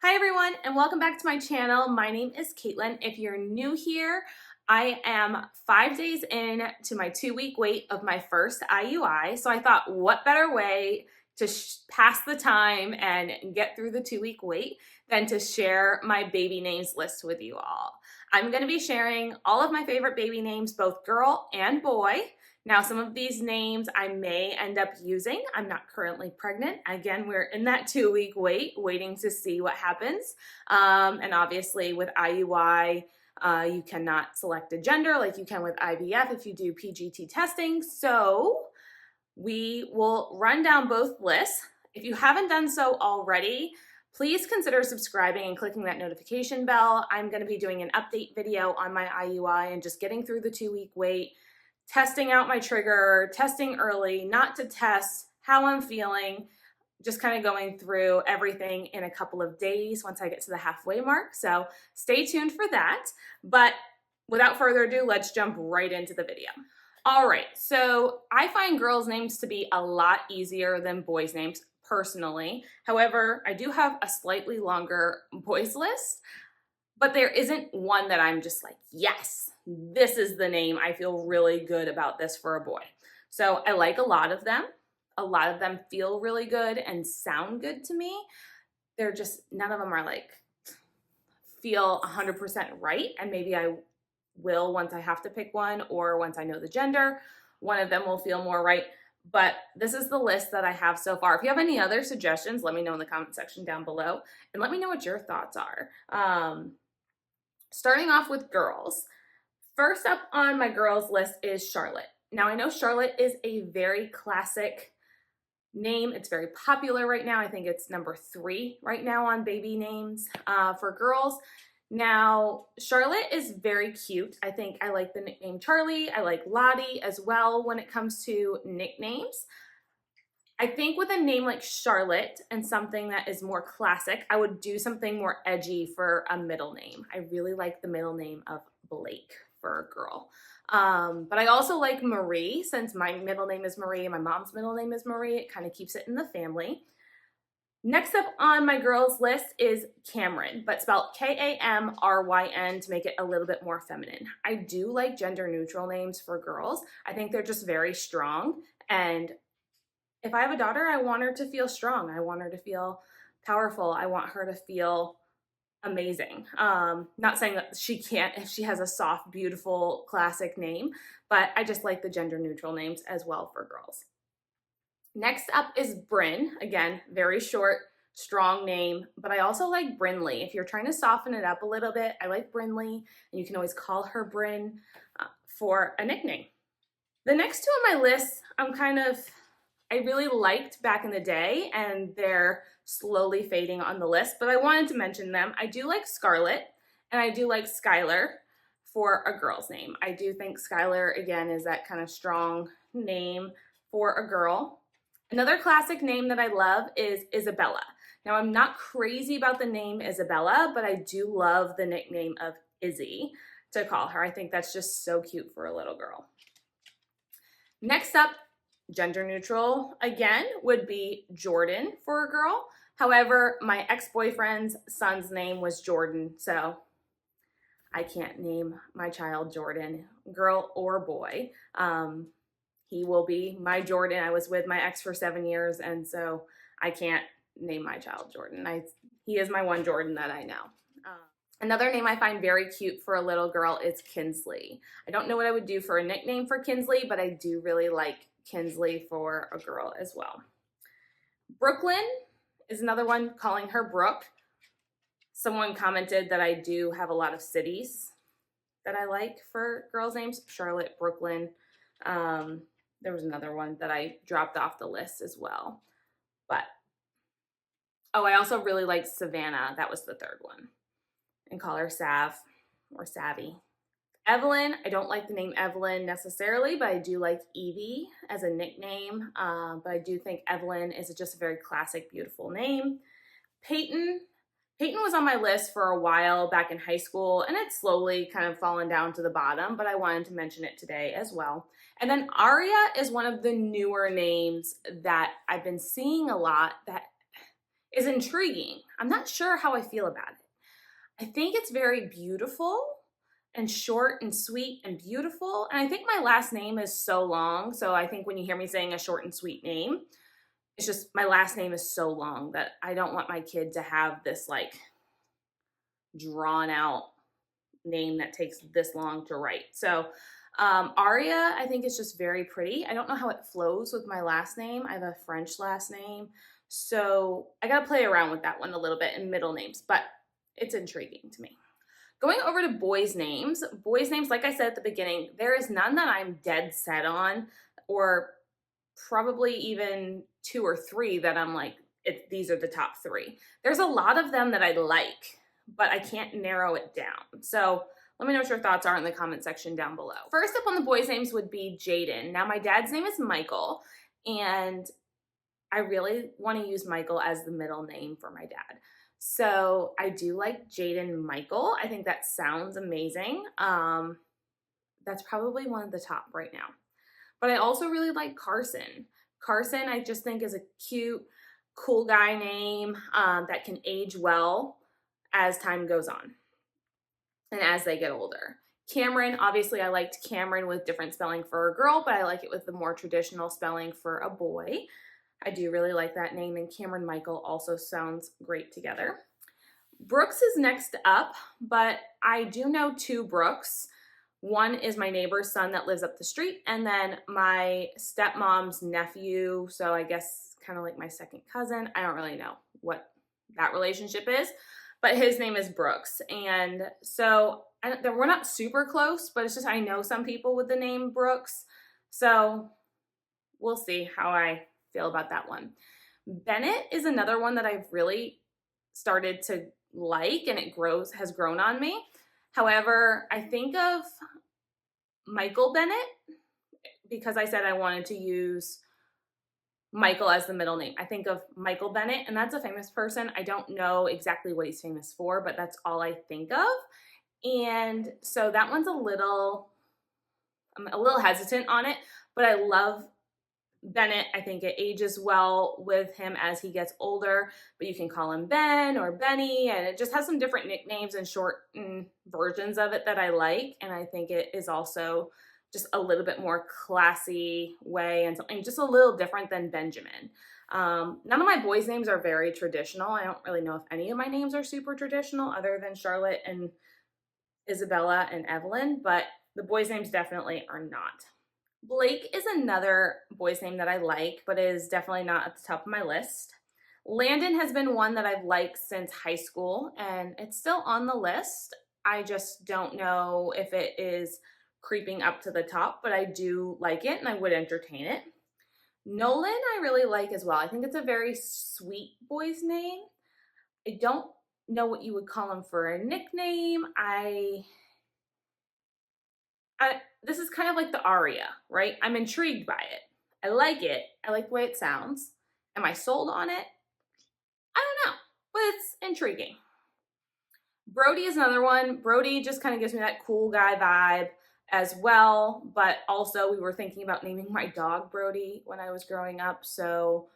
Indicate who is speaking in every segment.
Speaker 1: Hi everyone, and welcome back to my channel. My name is Kaitlyn. If you're new here, I am 5 days in to my 2-week wait of my first IUI. So I thought, what better way to pass the time and get through the 2-week wait than to share my baby names list with you all. I'm going to be sharing all of my favorite baby names, both girl and boy. Now, some of these names I may end up using. I'm not currently pregnant. Again, we're in that 2-week wait, waiting to see what happens. And obviously with IUI, you cannot select a gender like you can with IVF if you do PGT testing. So we will run down both lists. If you haven't done so already, please consider subscribing and clicking that notification bell. I'm going to be doing an update video on my IUI and just getting through the 2-week wait, testing out my trigger, testing early, not to test how I'm feeling, just kind of going through everything in a couple of days once I get to the halfway mark. So stay tuned for that. But without further ado, let's jump right into the video. All right, so I find girls' names to be a lot easier than boys' names personally. However, I do have a slightly longer boys list, but there isn't one that I'm just like, yes, this is the name. I feel really good about this for a boy. So I like a lot of them. A lot of them feel really good and sound good to me. They're just, none of them are like, feel 100% right. And maybe I will once I have to pick one or once I know the gender. One of them will feel more right. But this is the list that I have so far. If you have any other suggestions, let me know in the comment section down below. And let me know what your thoughts are. Starting off with girls. First up on my girls list is Charlotte. Now I know Charlotte is a very classic name. It's very popular right now. I think it's number 3 right now on baby names for girls. Now, Charlotte is very cute. I think I like the nickname Charlie. I like Lottie as well when it comes to nicknames. I think with a name like Charlotte and something that is more classic, I would do something more edgy for a middle name. I really like the middle name of Blake for a girl. But I also like Marie, since my middle name is Marie and my mom's middle name is Marie. It kind of keeps it in the family. Next up on my girls list is Cameron, but spelled Kamryn to make it a little bit more feminine. I do like gender neutral names for girls. I think they're just very strong, and if I have a daughter, I want her to feel strong. I want her to feel powerful. I want her to feel amazing. Not saying that she can't if she has a soft, beautiful, classic name, but I just like the gender neutral names as well for girls. Next up is Bryn. Again, very short, strong name, but I also like Brinley. If you're trying to soften it up a little bit, I like Brinley, and you can always call her Bryn for a nickname. The next two on my list, I really liked back in the day, and they're slowly fading on the list, but I wanted to mention them. I do like Scarlett, and I do like Skylar for a girl's name. I do think Skylar, again, is that kind of strong name for a girl. Another classic name that I love is Isabella. Now, I'm not crazy about the name Isabella, but I do love the nickname of Izzy to call her. I think that's just so cute for a little girl. Next up, gender neutral again would be Jordan for a girl. However, my ex-boyfriend's son's name was Jordan, so I can't name my child Jordan, girl or boy. He will be my Jordan. I was with my ex for 7 years, and so I can't name my child Jordan. He is my one Jordan that I know. Another name I find very cute for a little girl is Kinsley. I don't know what I would do for a nickname for Kinsley, but I do really like Kinsley for a girl as well. Brooklyn is another one, calling her Brooke. Someone commented that I do have a lot of cities that I like for girls' names. Charlotte, Brooklyn. There was another one that I dropped off the list as well. But, I also really liked Savannah. That was the third one. And call her Sav or Savvy. Evelyn, I don't like the name Evelyn necessarily, but I do like Evie as a nickname. But I do think Evelyn is just a very classic, beautiful name. Peyton was on my list for a while back in high school, and it's slowly kind of fallen down to the bottom, but I wanted to mention it today as well. And then Aria is one of the newer names that I've been seeing a lot that is intriguing. I'm not sure how I feel about it. I think it's very beautiful and short and sweet and beautiful. And I think my last name is so long. So I think when you hear me saying a short and sweet name, it's just my last name is so long that I don't want my kid to have this like drawn out name that takes this long to write. So Aria, I think is just very pretty. I don't know how it flows with my last name. I have a French last name. So I got to play around with that one a little bit in middle names, but it's intriguing to me. Going over to boys' names, like I said at the beginning, there is none that I'm dead set on, or probably even 2 or 3 that I'm like, these are the top 3. There's a lot of them that I like, but I can't narrow it down. So let me know what your thoughts are in the comment section down below. First up on the boys' names would be Jaden. Now my dad's name is Michael, and I really want to use Michael as the middle name for my dad. So I do like Jaden Michael. I think that sounds amazing. That's probably one of the top right now. But I also really like Carson. Carson, I just think is a cute, cool guy name that can age well as time goes on and as they get older. Cameron, obviously I liked Cameron with different spelling for a girl, but I like it with the more traditional spelling for a boy. I do really like that name, and Cameron Michael also sounds great together. Brooks is next up, but I do know 2 Brooks. One is my neighbor's son that lives up the street, and then my stepmom's nephew, so I guess kind of like my second cousin. I don't really know what that relationship is, but his name is Brooks. And so we're not super close, but it's just I know some people with the name Brooks, so we'll see how I feel about that one. Bennett is another one that I've really started to like, and it has grown on me. However, I think of Michael Bennett because I said I wanted to use Michael as the middle name. I think of Michael Bennett, and that's a famous person. I don't know exactly what he's famous for, but that's all I think of. And so that one's I'm a little hesitant on it, but I love Bennett. I think it ages well with him as he gets older, but you can call him Ben or Benny, and it just has some different nicknames and shortened versions of it that I like. And I think it is also just a little bit more classy way and something just a little different than Benjamin. None of my boys' names are very traditional. I don't really know if any of my names are super traditional other than Charlotte and Isabella and Evelyn, but the boys' names definitely are not. Blake is another boy's name that I like, but is definitely not at the top of my list. Landon has been one that I've liked since high school, and it's still on the list. I just don't know if it is creeping up to the top, but I do like it and I would entertain it. Nolan I really like as well. I think it's a very sweet boy's name. I don't know what you would call him for a nickname. This is kind of like the aria, right? I'm intrigued by it. I like it. I like the way it sounds. Am I sold on it? I don't know, but it's intriguing. Brody is another one. Brody just kind of gives me that cool guy vibe as well, but also we were thinking about naming my dog Brody when I was growing up, so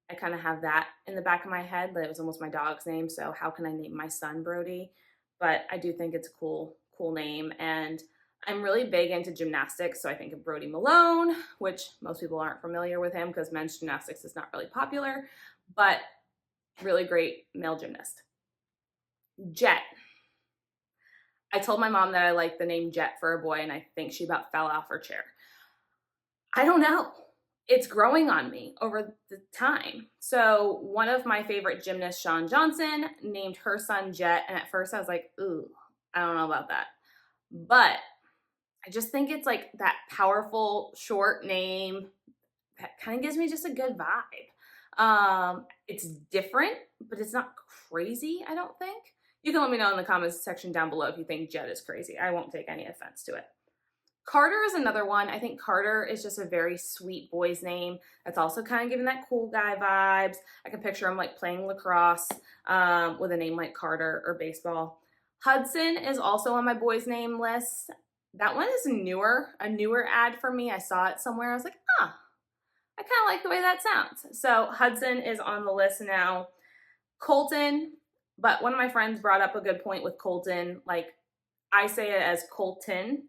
Speaker 1: I kind of have that in the back of my head. That it was almost my dog's name, so how can I name my son Brody? But I do think it's a cool name, and I'm really big into gymnastics, so I think of Brody Malone, which most people aren't familiar with him because men's gymnastics is not really popular, but really great male gymnast. Jet. I told my mom that I like the name Jet for a boy, and I think she about fell off her chair. I don't know. It's growing on me over the time. So one of my favorite gymnasts, Shawn Johnson, named her son Jet, and at first I was like, ooh, I don't know about that. But I just think it's like that powerful short name that kind of gives me just a good vibe. It's different, but it's not crazy, I don't think. You can let me know in the comments section down below if you think Jet is crazy. I won't take any offense to it. Carter is another one. I think Carter is just a very sweet boy's name. That's also kind of giving that cool guy vibes. I can picture him like playing lacrosse with a name like Carter, or baseball. Hudson is also on my boys' name list. That one is a newer ad for me. I saw it somewhere. I was like, I kind of like the way that sounds. So Hudson is on the list now. Colton, but one of my friends brought up a good point with Colton. Like, I say it as Colton,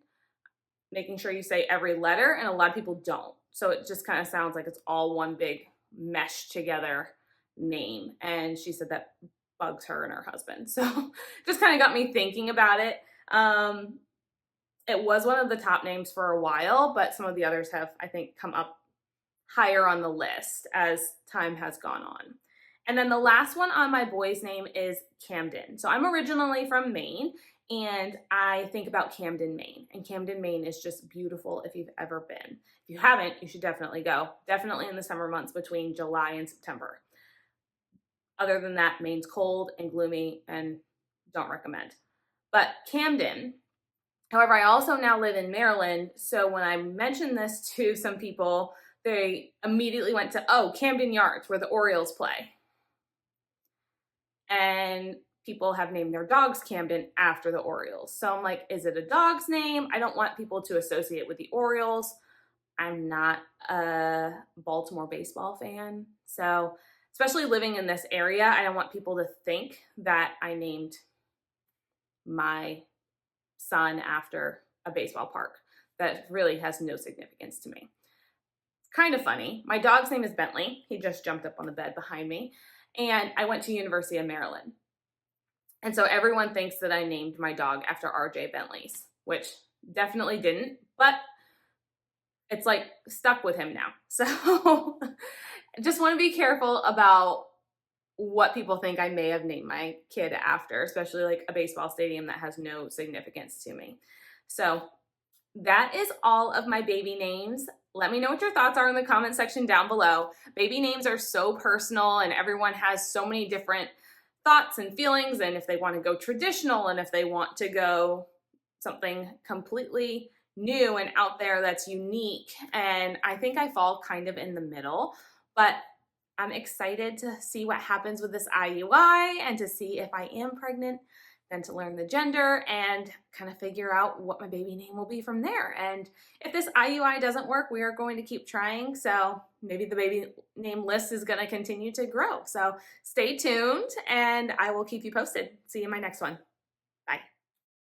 Speaker 1: making sure you say every letter, and a lot of people don't. So it just kind of sounds like it's all one big meshed together name. And she said that bugs her and her husband. So just kind of got me thinking about it. It was one of the top names for a while, but some of the others have, I think, come up higher on the list as time has gone on. And then the last one on my boy's name is Camden. So I'm originally from Maine, and I think about Camden, Maine. And Camden, Maine is just beautiful if you've ever been. If you haven't, you should definitely go. Definitely in the summer months between July and September. Other than that, Maine's cold and gloomy and don't recommend. But Camden, however, I also now live in Maryland. So when I mentioned this to some people, they immediately went to, oh, Camden Yards, where the Orioles play. And people have named their dogs Camden after the Orioles. So I'm like, is it a dog's name? I don't want people to associate with the Orioles. I'm not a Baltimore baseball fan. So especially living in this area, I don't want people to think that I named my son after a baseball park. That really has no significance to me. It's kind of funny. My dog's name is Bentley. He just jumped up on the bed behind me. And I went to University of Maryland. And so everyone thinks that I named my dog after RJ Bentley's, which definitely didn't, but it's like stuck with him now. So just want to be careful about what people think I may have named my kid after, especially like a baseball stadium that has no significance to me. So that is all of my baby names. Let me know what your thoughts are in the comment section down below. Baby names are so personal and everyone has so many different thoughts and feelings, and if they want to go traditional and if they want to go something completely new and out there that's unique. And I think I fall kind of in the middle, but I'm excited to see what happens with this IUI and to see if I am pregnant, then to learn the gender and kind of figure out what my baby name will be from there. And if this IUI doesn't work, we are going to keep trying. So maybe the baby name list is going to continue to grow. So stay tuned and I will keep you posted. See you in my next one.